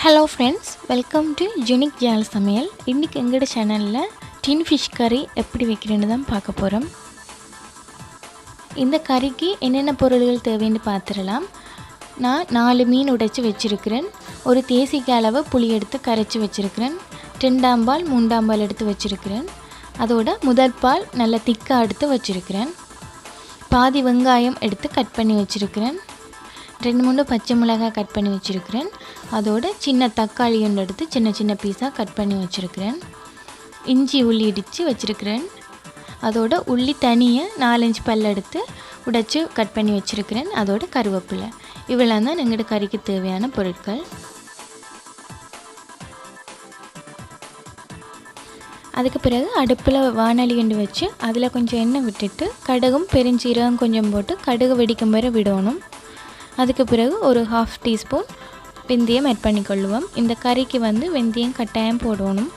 Hello friends, welcome to Unique Yarl samayal. இன்னைக்கு எங்கட சேனல்ல tinfish curry எப்படி வைக்கிறேன்னு தான் பார்க்க போறோம். இந்த கறிக்கு என்னென்ன பொருட்கள் தேவைன்னு பார்த்துறலாம். நான் 4 மீன் உடைச்சு வச்சிருக்கிறேன். ஒரு தேசிக்காய் அளவு புளி எடுத்து கரைச்சு வச்சிருக்கிறேன். 2 பால் 3 பால் எடுத்து வச்சிருக்கிறேன். அதோட முதல் பால் நல்ல திக்கா எடுத்து வச்சிருக்கிறேன். பாதி வெங்காயம் எடுத்து கட் பண்ணி வச்சிருக்கிறேன். 2-3 பச்சை மிளகாய் கட் பண்ணி வச்சிருக்கிறேன். அதோட சின்ன தக்காளி ஒன்று எடுத்து சின்ன சின்ன பீஸாக கட் பண்ணி வச்சிருக்கிறேன். இஞ்சி உள்ளி இடித்து வச்சிருக்கிறேன். அதோட உள்ளி தனியை 4-5 பல் எடுத்து உடைச்சு கட் பண்ணி வச்சிருக்கிறேன். அதோட கருவேப்பிலை. இவ்வளோ தான் எங்களோட கறிக்கு தேவையான பொருட்கள். அதுக்கு பிறகு அடுப்பில் வானலி கொண்டு வச்சு அதில் கொஞ்சம் எண்ணெய் விட்டுட்டு கடுகும் பெருஞ்சீரகம் கொஞ்சம் போட்டு கடுகு வெடிக்கும் வரை விடணும். அதுக்கு பிறகு ஒரு 1/2 டீஸ்பூன் வெந்தயம் ஆட் பண்ணிக்கொள்ளுவோம். இந்த கறிக்கு வெந்தயம் கட்டாயம் போடணும்.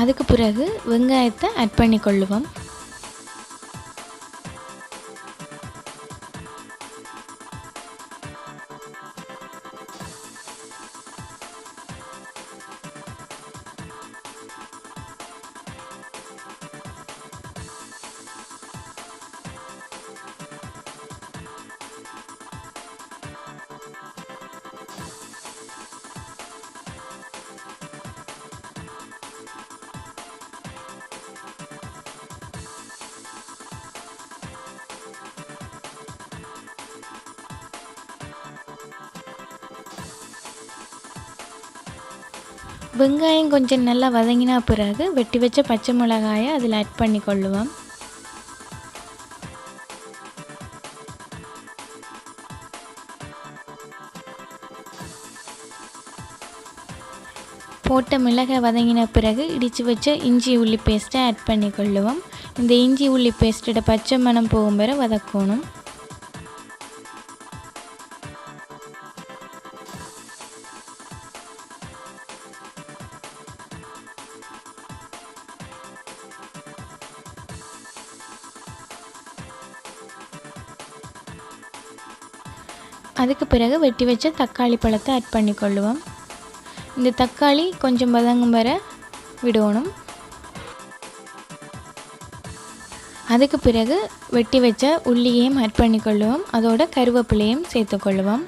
அதுக்கு பிறகு வெங்காயத்தை ஆட் பண்ணிக்கொள்ளுவோம். வெங்காயம் கொஞ்சம் நல்லா வதங்கினா பிறகு வெட்டி வச்ச பச்சை மிளகாயை அதில் ஆட் பண்ணிக்கொள்ளுவோம். போட்ட மிளகாய் வதங்கின பிறகு இடித்து வச்ச இஞ்சி உள்ளி பேஸ்ட்டை ஆட் பண்ணிக்கொள்ளுவோம். இந்த இஞ்சி உள்ளி பேஸ்ட்டோட பச்சை மணம் போகும் வரை வதக்கணும். அதுக்கு பிறகு வெட்டி வச்ச தக்காளி பழத்தை ஆட் பண்ணிக்கொள்ளுவோம். இந்த தக்காளி கொஞ்சம் வதங்கும் வரை விடணும். அதுக்கு பிறகு வெட்டி வச்ச உள்ளியையும் ஆட் பண்ணிக்கொள்ளுவோம். அதோட கருவேப்பிலையும் சேர்த்துக்கொள்ளுவோம்.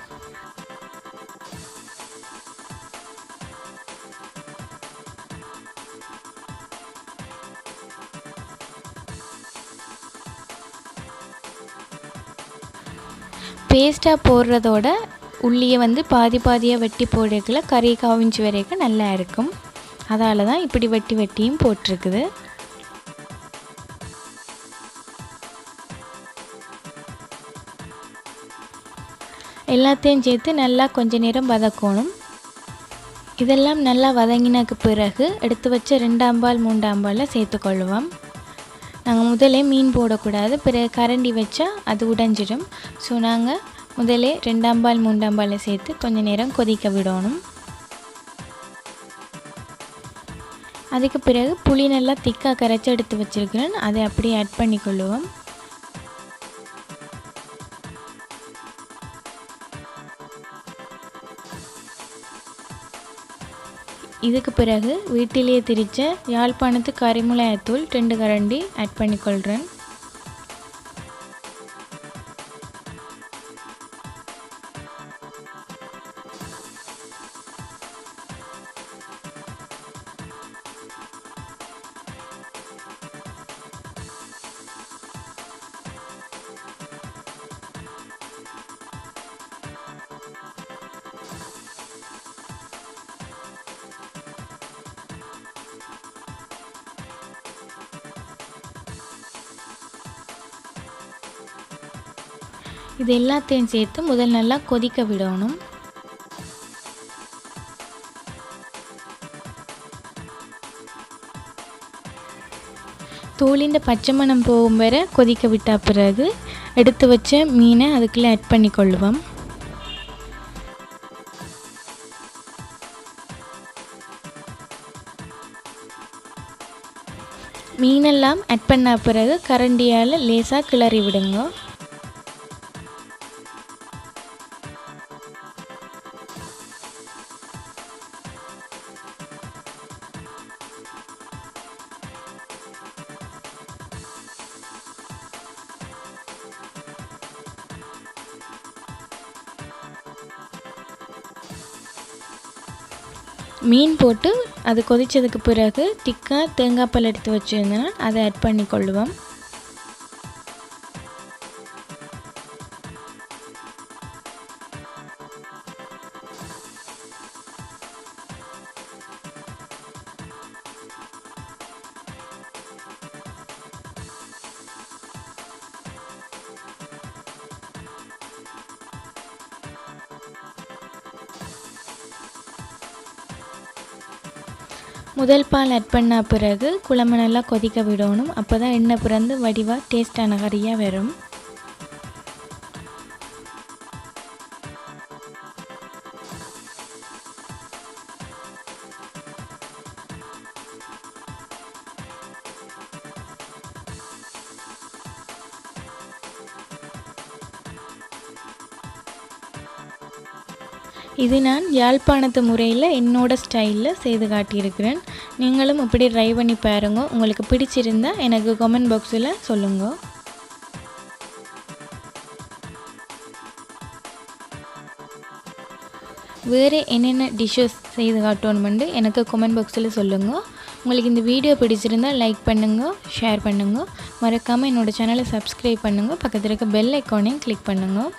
பேஸ்ட்டாக போடுறதோட உள்ளியை பாதி பாதியாக வெட்டி போடுறதுல கறி காவிஞ்சு வரைக்கும் நல்லா இருக்கும். அதால தான் இப்படி வெட்டி வெட்டியும் போட்டிருக்குது. எல்லாத்தையும் சேர்த்து நல்லா கொஞ்ச நேரம் வதக்கணும். இதெல்லாம் நல்லா வதங்கினதுக்கு பிறகு எடுத்து வச்ச 2 பால் 3 பாலில் சேர்த்துக்கொள்ளுவோம். நாங்கள் முதலே மீன் போடக்கூடாது, பிறகு கரண்டி வச்சா அது உடைஞ்சிடும். ஸோ நாங்கள் முதலே 2 பால் 3 பாலை சேர்த்து கொஞ்சம் நேரம் கொதிக்க விடணும். அதுக்கு பிறகு புளி நல்லா திக்காக கரைச்சி எடுத்து வச்சுருக்கிறேன். அதை அப்படியே ஆட் பண்ணிக்கொள்ளுவோம். இதுக்கு பிறகு வீட்டிலேயே திரிச்ச யாழ்ப்பாணத்து கறிமிளகாய்த்தூள் 2 கரண்டி ஆட் பண்ணிக்கொள்கிறேன். இது எல்லாத்தையும் சேர்த்து முதல் நல்லா கொதிக்க விடணும். தோலிൻ്റെ பச்சை மணம் போகும் வரை கொதிக்க விட்ட பிறகு எடுத்து வச்ச மீனை அதுக்குள்ளே ஆட் பண்ணிக்கொள்ளுவோம். மீனெல்லாம் ஆட் பண்ண பிறகு கரண்டியால் லேசாக கிளறி விடுங்க. மீன் போட்டு அது கொதித்ததுக்கு பிறகு திக்காக தேங்காய் பால் எடுத்து வச்சுருந்தேன்னா அதை ஆட் பண்ணிக்கொள்ளுவோம். முதல் பால் ஆட் பண்ண பிறகு குழம்பு நல்லா கொதிக்க விடணும். அப்போ தான் எண்ணெய் பிறந்து வடிவாக டேஸ்டான கறியாக வரும். இது நான் யாழ்ப்பாணத்து முறையில் என்னோட ஸ்டைலில் செய்து காட்டியிருக்கிறேன். நீங்களும் இப்படி ட்ரை பண்ணி பாருங்க. உங்களுக்கு பிடிச்சிருந்தா எனக்கு கமெண்ட் பாக்ஸில் சொல்லுங்க. வேறு என்னென்ன டிஷ்ஷஸ் செய்து காட்டணுமெண்டு எனக்கு கமெண்ட் பாக்ஸில் சொல்லுங்கள். உங்களுக்கு இந்த வீடியோ பிடிச்சிருந்தால் லைக் பண்ணுங்கள், ஷேர் பண்ணுங்கள். மறக்காமல் என்னோடய சேனலை சப்ஸ்கிரைப் பண்ணுங்கள். பக்கத்தில் இருக்க பெல் ஐக்கானையும் கிளிக் பண்ணுங்கள்.